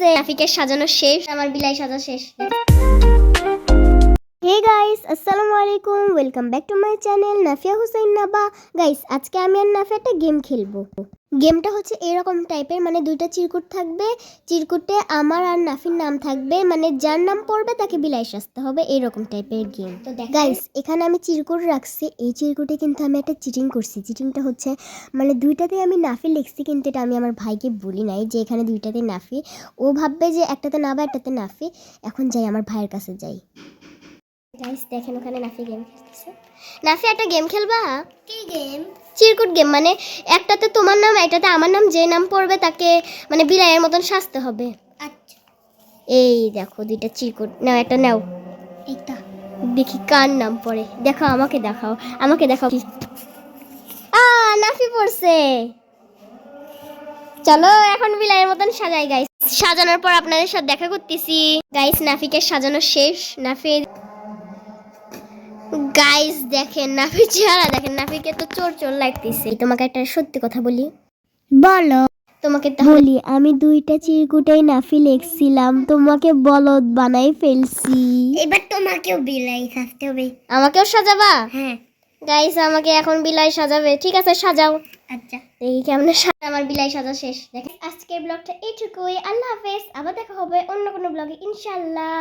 পড়ছে, নাফিকে সাজানো শেষ, আমার বিলাই সাজা শেষ। হে গাইস, আসসালামু আলাইকুম, welcome back to my channel Nafia Hussain Naba. Guys, আজকে আমি আর নাফিয়া একটা গেম খেলবো। গেমটা হচ্ছে এরকম টাইপের, মানে দুইটা চিরকুট থাকবে, চিরকুটে আমার আর নাফির নাম থাকবে, মানে যার নাম পড়বে তাকে বিলাই সাজতে হবে, এরকম টাইপের গেম। তো গাইস, এখানে আমি চিরকুট রাখছি, এই চিরকুটে কিন্তু আমি একটা চিটিং করছি। চিটিংটা হচ্ছে মানে দুইটাতে আমি নাফি লিখছি, কিন্তু এটা আমি আমার ভাইকে বলি নাই যে এখানে দুইটাতে নাফি। ও ভাববে যে একটাতে নাবা একটাতে নাফি। এখন যাই, আমার ভাইয়ের কাছে যাই। গাইস দেখেন, ওখানে নাফি গেম খেলতেছে। নাফি একটা গেম খেলবা? কি গেম? চিরকুট গেম, মানে একটাতে তোমার নাম একটাতে আমার নাম, যে নাম পড়বে তাকে মানে বিলাইয়ের মতন সাজতে হবে। আচ্ছা, এই দেখো দুইটা চিরকুট নাও, একটা নাও, এটা দেখি কার নাম পড়ে। দেখো, আমাকে দেখাও, আমাকে দেখাও। নাফি পড়ছে। চলো এখন বিলাইয়ের মতন সাজাই গাইস। সাজানোর পর আপনাদের সাথে দেখা করতেছি। গাইস, নাফিকে সাজানো শেষ। নাফি গাইস দেখেন, নাফির চেহারা দেখেন, নাফিকে তো চোর চোর লাগতেছে। তোমাকে একটা সত্যি কথা বলি। বলো। তোমাকে বলি, আমি দুইটা চিরকুটেই নাফি লিখছিলাম, তোমাকে বলদ বানাই ফেলছি। এবার তোমাকেও বিলাই সাজতে হবে। আমাকেও সাজাবা? হ্যাঁ গাইস, আমাকে এখন বিলাই সাজাবে। ঠিক আছে, সাজাও। আচ্ছা, দেখি কেমন আমার বিলাই সাজা শেষ। দেখেন, আজকের ব্লগটা এইটুকুই। আল্লাহ হাফেজ, আবার দেখা হবে অন্য কোনো ব্লগে ইনশাআল্লাহ।